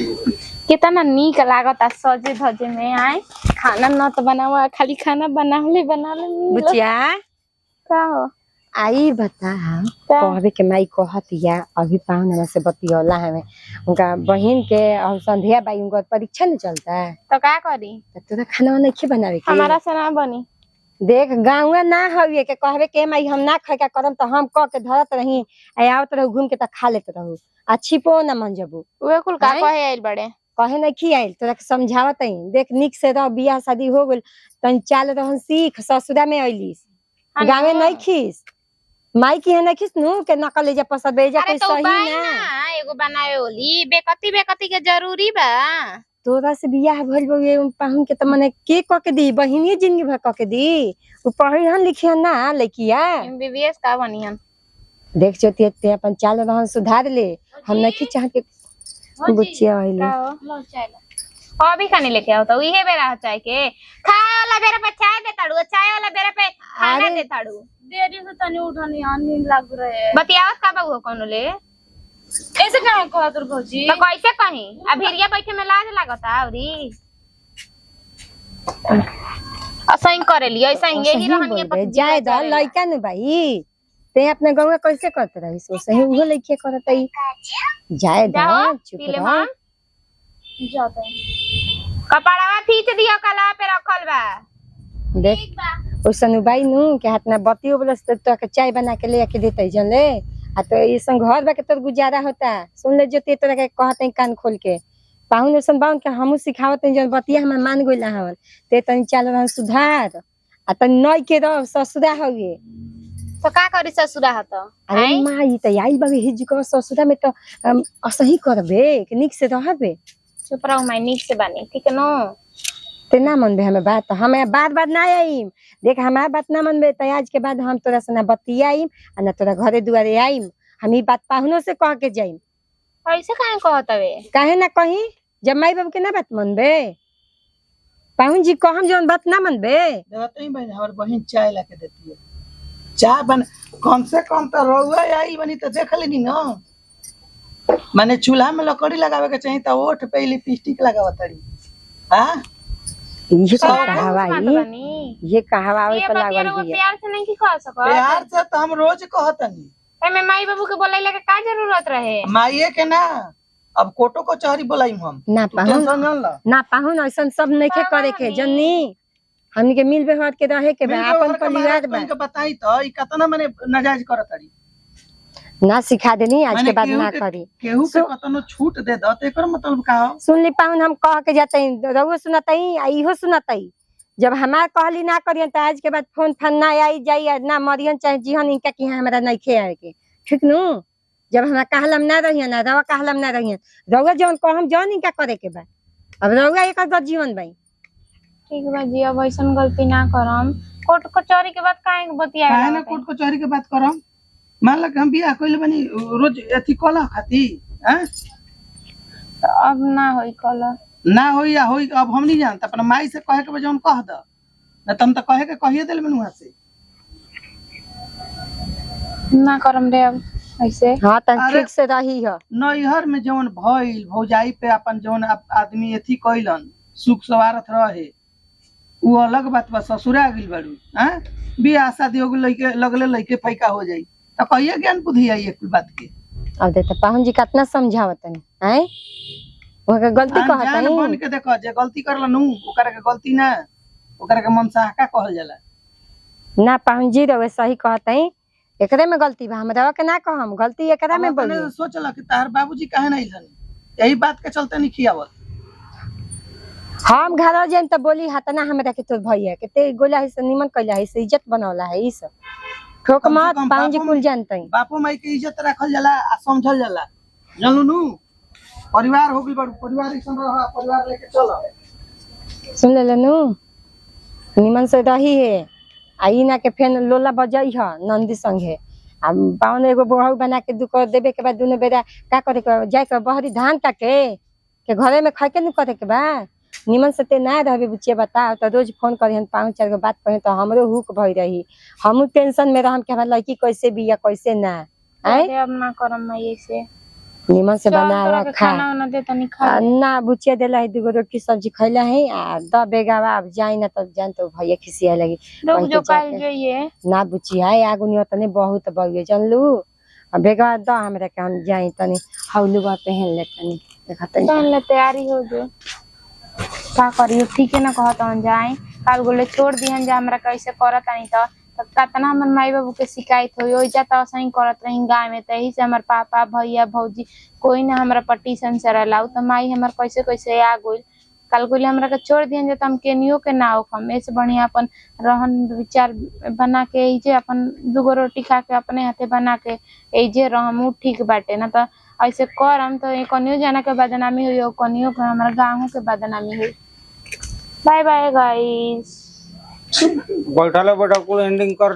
कितना नीक लागता सजे धजे में आए खाना न तो बनावा खाली खाना बना ले बुचिया का हो आई बता कहबे के माई कहतिया अभी पाहुन से बतियौला हमें उनका बहन के और संध्या बाई उनका परीक्षा न चलता है तो का करी तोरा खाना नहीं बनावे के हमारा से ना बनी देख गाँव ना हवे के कहबे के माई हम ना खाए का करम तो हम कह के धरत रही आवत रह घूम के त खा लेत रहू आ छिपो ना मन जबू वे कुल का कहे आइल बड़े कहे नहीं खी आइल तोरा समझावत ही देख निक से रह बियाह शादी हो गेल तन चाल रहन सीख ससुरा में अइलिस गाँव नहीं खीस माई की है नहीं खीस नु के नकल ले जा पसंद बेजा कोई सही ना एगो बनावे ओली बेकती के जरूरी बा तोरा से बियाह भइल बे पाहुन के त मने के क के दी बहिनी जिंदगी भर क के दी उ पढ़िहन लिखिहन ना लइकिया एमबीबीएस का बनिहन देख जोती ते अपन चाल रहन सुधार ले हम नहीं चाह के बुचिया आइले लो चाय ला अभी खाने लेके आओ तो इहे बेरा चाय के खाए वाला बेरा पे चाय दे ताड़ू चाय वाला बेरा पे खाना दे ताड़ू देरी से तनी उठनी नींद लग रहे बतियावत का बाबू कोनो ले ऐसे कहां कहा तोर भौजी तो कैसे कहीं अब हिरिया बैठे में लाज लागता औरी असाइन करे लिए ऐसा ही यही रहनी है जाय द लइका न भाई ते अपने गांव में कैसे करत रही सो सही वो लइके करतई जाय द चुप रह जाते कपड़ावा खींच दियो कला पे रखल बा देख ओ सनुबाई नु के हाथ में बतियो बलस तो के चाय बना के ले के देतई जन ले आ तो ई संग घर बा के तोर गुजारा होता सुन ले जो ते तोरा के कहतई कान खोल के पाहुन सन बाउन के हमहु सिखावत जन बतिया हम मान गइला हवन ते तनी चल रह सुधार आ तनी नई के रह ससुरा होगे तो का करी ससुरा ह तो अरे माई त आइल बाबे हिजुक ससुरा में तो असही करबे कि निक से रहबे चुप रहो मैं निक से बानी ठीक है नो ते ना मनबे हमें बात हमें बात ना आईम देख हमार बात ना मनबे त आज के बाद हम तोरा से ना बतियाईम आ ना तोरा घरे दुआरे आईम हम ई बात पाहुनो से कह के जाईम ऐसे काहे कहतवे काहे ना कहीं जब माई बाबू के ना बात मनबे पाहुन जी कहम जौन बात ना मनबे देखत ही बहन हमर बहन चाय ला के देती है चाय बन कम से कम तो रहुआ आई बनी तो देख लेनी ना माने चूल्हा में लकड़ी लगावे के चाहिए तो ओठ पे लिपस्टिक लगावत तड़ी हां ये कहावाई पे लागल बिया प्यार से नहीं की कह सको प्यार से तो हम रोज कहतनी एमे माई बाबू के बोलैले के का जरूरत रहे माईए के ना अब कोटो को चहरी बोलाईम हम ना पाहुन ऐसन सब नइखे करे के जन्नी हमनी के मिल व्यवहार के रहे के बा अपन परिवार बा इनके बताई तो ई कतना माने नाजायज करत तड़ी ना सिखा देनी आज के बाद ना करी केहू के कतनो छूट दे द त एकर मतलब का हो सुन ली पाहुन हम कह के जातई रउआ सुनतई आ इहो सुनतई जब हमार कहली ना करियन त आज के बाद फोन ना आई जाई ना मरियन चाहे जीहन इनका की हमरा नइखे आए के ठीक नु जब हमरा कहलम ना रहियन ना रउआ कहलम ना रहियन रउआ जौन कहम जौन इनका करे के बा अब रउआ एकर जीवन भाई ठीक बा जी अब ऐसन गलती ना करम कोर्ट कचहरी के बाद काहे बतिया काहे ना कोर्ट कचहरी के बात करम मान ला हम बियाह कइले बनी रोज एथी कला खाती हैं अब ना होई कल ना होई या होई अब हम नहीं जानत अपन माई से कहे के बजे हम कह द ना तुम तो कहे के कहिए देल मेनू से ना करम रे अब ऐसे हां त ठीक से रही ह नैहर में जवन भइल भौजाई पे अपन जवन आदमी एथी कइलन सुख सवारत रहे वो अलग बात बा ससुरा आ गेल बाड़ू हैं बियाह शादी हो गेल लइके लगले लइके फैका हो जाई तो कहिए ज्ञान बुद्धि आई एक बात के अब देख पाहुन जी कितना समझावतनी हैं ओके गलती कहतनी बन के देखो जे गलती करला नु ओकरा के गलती ना ओकरा के मनसाहका कहल जाला ना पाहुन जी रवे सही कहतई एकरे में गलती बा हमरा के ना कहम गलती एकरा में बोली सोचला कि तार बाबूजी काहे नहीं लन यही बात के चलते नहीं खियावत हम घर जन त बोली हतना हमरा के तोर भैया के ते गोला है से निमन कइला है से इज्जत बनौला है ई सब ठोक मत पाहुन जी कुल जानतई बापू माई के इज्जत रखल जाला आ समझल जाला जानलू नु परिवार हो गेल बड़ परिवार ऐसन रह परिवार लेके चल सुन ले नु निमन से रही है आई ना के फेन लोला बजई ह नंदी संगे आ पाहुन एगो बोहू बना के दुको देबे के बाद दुनो बेरा का करे के जाय के बहरी धान काटे के घरे में खाए के न करे के बा निमन से ते ना रहबे बुचिया बताओ तो रोज फोन करिहन 5-4 गो बात कहे तो हमरो हुक भई रही हमहु टेंशन में रहम कि हमरा लड़की कैसे बिया कैसे ना अरे अब ना करम मैं ऐसे निमन से बनावा खा खाना वाना दे तनी खा ना बुचिया देला है दूगो रोटी सब्जी खैला है आ द बेगावा अब जाई ना तो जान तो भैया खिसिया लगी लोग कहीं जो के काल जाके। जो ये ना बुचिया है आगु नहीं तने बहुत बउए जानलू अब बेगा द हमरा के हम जाई तनी हौलू बा पहन ले तनी देखत पहन ले तैयारी हो जो का करियो ठीक है ना कहत हम जाए काल गोले छोड़ दिहन जा हमरा कैसे करत आनी त कतना हमर माई बाबू के शिकायत होई ओइजा त सही करत रही गांव में तही से हमर पापा भैया भौजी कोई ना हमरा पटीशन से रहलाउ त माई हमर कैसे कैसे आ गइल काल गोले हमरा के छोड़ दिहन जा त हम केनियो के ना होखम ऐसे बढ़िया अपन रहन विचार बना के एजे अपन दुगो रोटी खा के अपने हाथे बना के एजे रहम ठीक बाटे ना त ऐसे करम तो कनियो जाना के बदनामी हुई और कनियो के हमारा गाँव के बदनामी हुई बाय बाय गाइस बैठले बैठल कुल एंडिंग कर